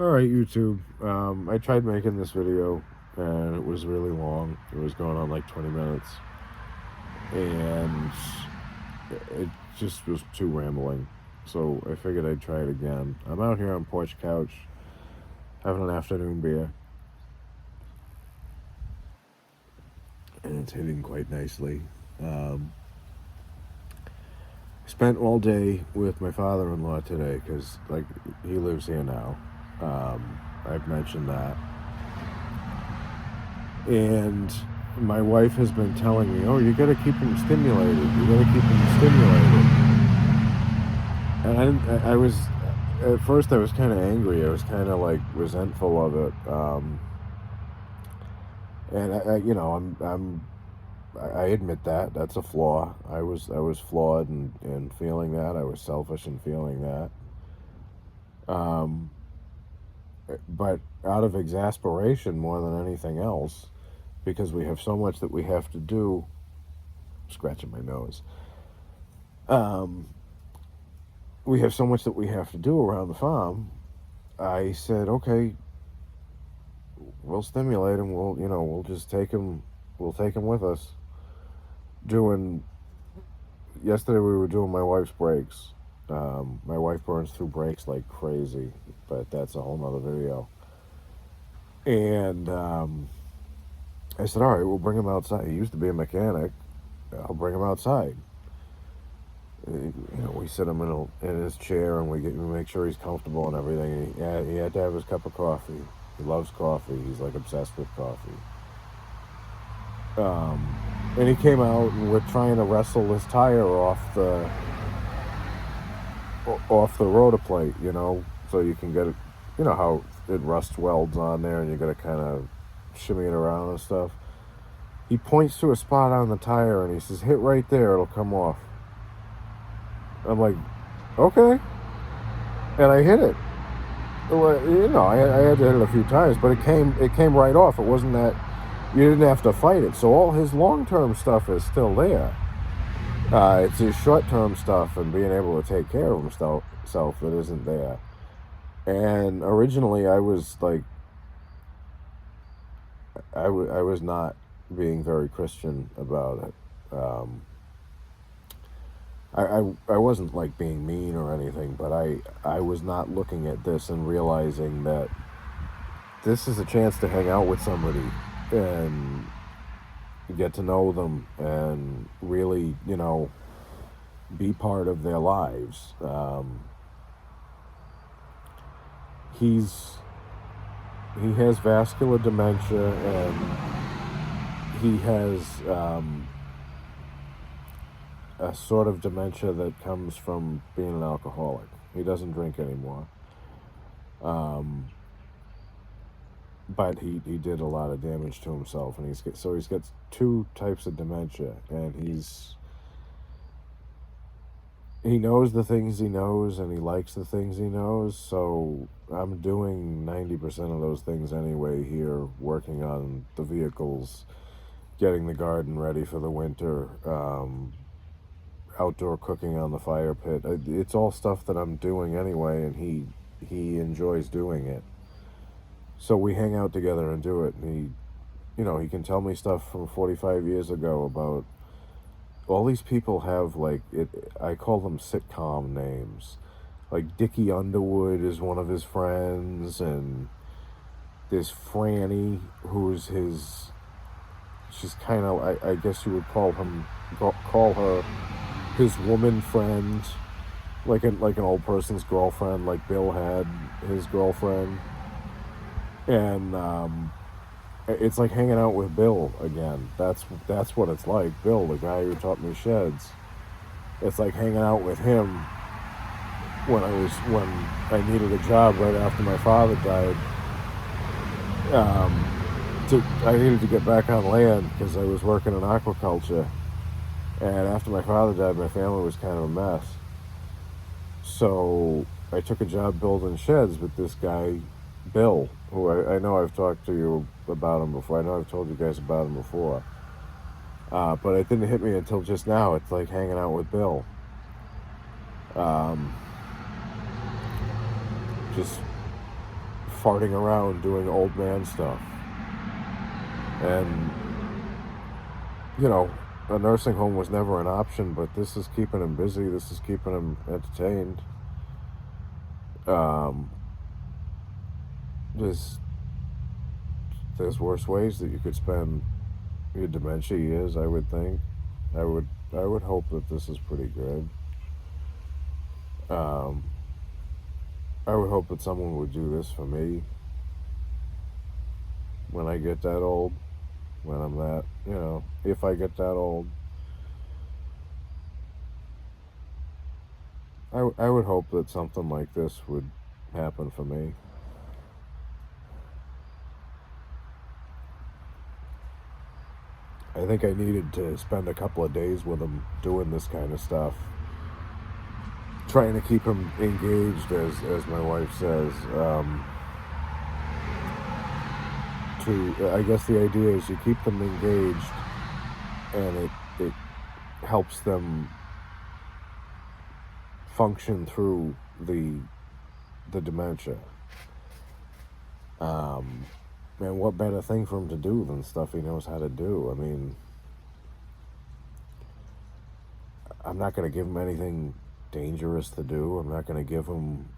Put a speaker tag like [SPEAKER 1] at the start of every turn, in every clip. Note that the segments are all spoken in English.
[SPEAKER 1] Alright, YouTube. I tried making this video and it was really long. It was going on like 20 minutes. And it just was too rambling. So I figured I'd try it again. I'm out here on porch couch having an afternoon beer. And it's hitting quite nicely. Spent all day with my father-in-law today because, like, he lives here now. I've mentioned that. And my wife has been telling me, "Oh, you got to keep him stimulated. You got to keep him stimulated." And I was at first I was kind of angry. I was kind of like resentful of it. And I admit that that's a flaw. I was flawed in feeling that. I was selfish in feeling that. Um, but out of exasperation more than anything else, because we have so much that we have to do. Scratching my nose. Um, we have so much that we have to do around the farm. I said, okay, we'll stimulate him. We'll just take him. We'll take him with us. Yesterday we were doing my wife's brakes. My wife burns through brakes like crazy, but that's a whole nother video. And I said, all right, we'll bring him outside. He used to be a mechanic. I'll bring him outside. We sit him in his chair and we make sure he's comfortable and everything. He had to have his cup of coffee. He loves coffee. He's like obsessed with coffee. And he came out and we're trying to wrestle his tire off the rotor plate, so you can get it. You know how it rust welds on there and you got to kind of shimmy it around and stuff. He points to a spot on the tire and he says, "Hit right there, it'll come off." I'm like, okay. And I hit it. Well, I had to hit it a few times, but it came right off. It wasn't that you didn't have to fight it. So all his long-term stuff is still there. It's his short-term stuff and being able to take care of himself that isn't there. And originally I was like, I was not being very Christian about it. I wasn't like being mean or anything, but I was not looking at this and realizing that this is a chance to hang out with somebody and get to know them and really, be part of their lives. He has vascular dementia and he has a sort of dementia that comes from being an alcoholic. He doesn't drink anymore. But he did a lot of damage to himself, and he's got two types of dementia, and he knows the things he knows, and he likes the things he knows. So I'm doing 90% of those things anyway here, working on the vehicles, getting the garden ready for the winter, outdoor cooking on the fire pit. It's all stuff that I'm doing anyway, and he enjoys doing it. So we hang out together and do it, and he can tell me stuff from 45 years ago about all these people have, like, I call them sitcom names. Like Dickie Underwood is one of his friends, and there's Franny, who's she's kind of, I guess you would call her his woman friend, like an old person's girlfriend, like Bill had his girlfriend. And it's like hanging out with Bill again. That's what it's like. Bill, the guy who taught me sheds. It's like hanging out with him when I needed a job right after my father died. I needed to get back on land because I was working in aquaculture. And after my father died, my family was kind of a mess. So I took a job building sheds with this guy, Bill, who I know I've talked to you about him before. I know I've told you guys about him before. But it didn't hit me until just now. It's like hanging out with Bill. Just farting around doing old man stuff. And, you know, a nursing home was never an option, but this is keeping him busy. This is keeping him entertained. Um, there's, there's worse ways that you could spend your dementia years, I would think. I would hope that this is pretty good. Um, I would hope that someone would do this for me when I get that old, when I'm that, if I get that old. I would hope that something like this would happen for me. I think I needed to spend a couple of days with him doing this kind of stuff, trying to keep him engaged, as my wife says. I guess the idea is you keep them engaged, and it helps them function through the dementia. And what better thing for him to do than stuff he knows how to do? I mean, I'm not going to give him anything dangerous to do. I'm not going to give him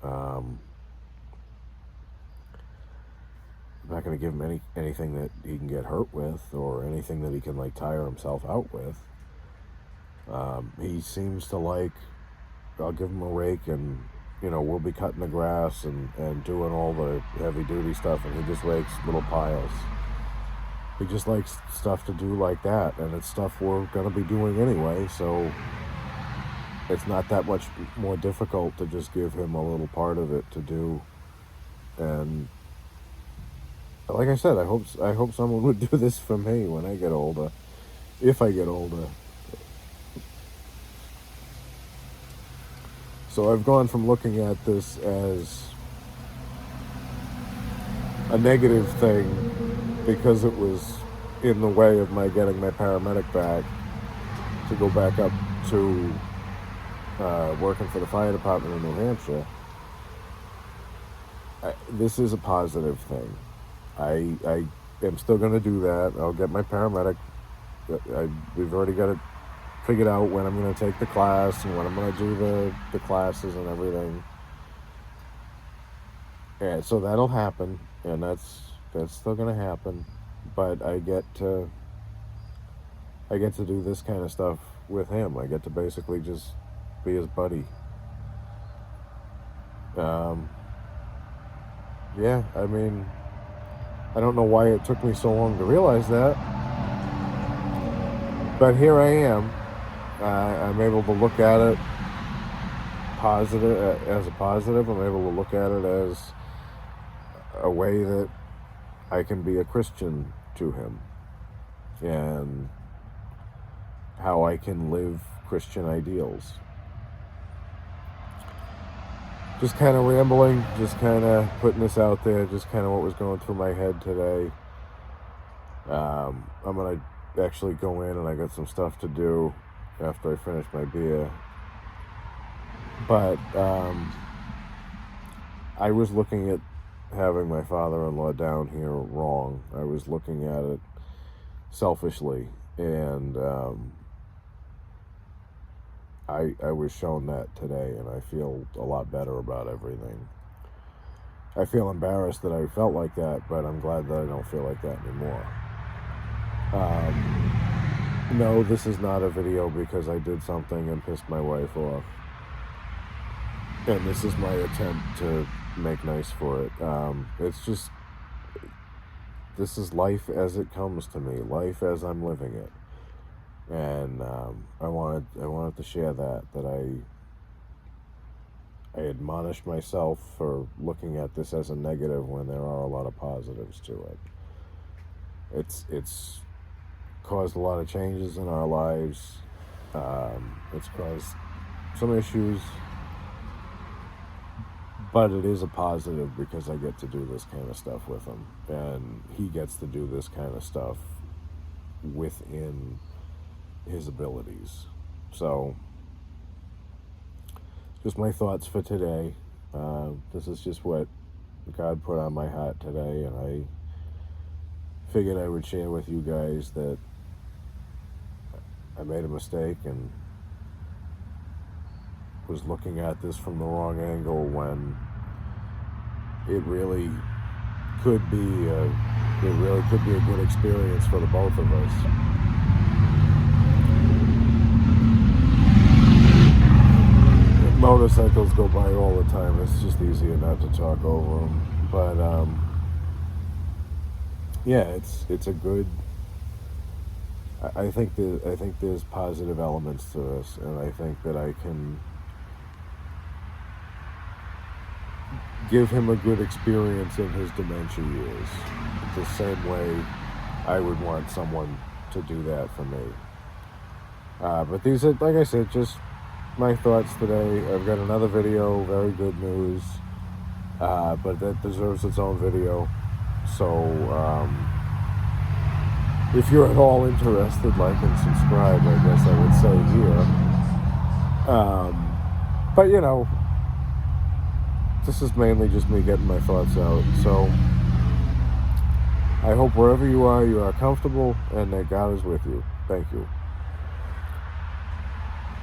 [SPEAKER 1] anything that he can get hurt with, or anything that he can like tire himself out with. He seems to like, I'll give him a rake, and we'll be cutting the grass and doing all the heavy duty stuff, and he just rakes little piles. He just likes stuff to do like that, and it's stuff we're going to be doing anyway, so it's not that much more difficult to just give him a little part of it to do. And like I said, I hope someone would do this for me when I get older, if I get older. So I've gone from looking at this as a negative thing because it was in the way of my getting my paramedic back, to go back up to working for the fire department in New Hampshire. This is a positive thing. I am still going to do that. I'll get my paramedic. We've already got it figured out when I'm going to take the class and when I'm going to do the classes and everything. And so that'll happen, and that's still going to happen. But I get to do this kind of stuff with him. I get to basically just be his buddy. Yeah, I mean, I don't know why it took me so long to realize that, but here I am. I'm able to look at it as a positive. I'm able to look at it as a way that I can be a Christian to him, and how I can live Christian ideals. Just kind of rambling, just kind of putting this out there, just kind of what was going through my head today. I'm going to actually go in, and I got some stuff to do after I finish my beer. But I was looking at having my father-in-law down here wrong. I was looking at it selfishly, and I was shown that today, and I feel a lot better about everything. I feel embarrassed that I felt like that, but I'm glad that I don't feel like that anymore. No, this is not a video because I did something and pissed my wife off. And this is my attempt to make nice for it. It's just, this is life as it comes to me, life as I'm living it. And I wanted to share that I admonish myself for looking at this as a negative when there are a lot of positives to it. It's caused a lot of changes in our lives. It's caused some issues, but it is a positive because I get to do this kind of stuff with him, and he gets to do this kind of stuff within his abilities. So, just my thoughts for today. This is just what God put on my heart today, and I figured I would share with you guys that I made a mistake and was looking at this from the wrong angle when it really could be a good experience for the both of us. Motorcycles go by all the time. It's just easier not to talk over them. But yeah, it's a good. I think there's positive elements to this, and I think that I can give him a good experience in his dementia years, the same way I would want someone to do that for me. But these are, like I said, just my thoughts today. I've got another video, very good news, but that deserves its own video. So if you're at all interested, like and subscribe, I guess I would say here. But you know, this is mainly just me getting my thoughts out. So I hope wherever you are comfortable and that God is with you. Thank you.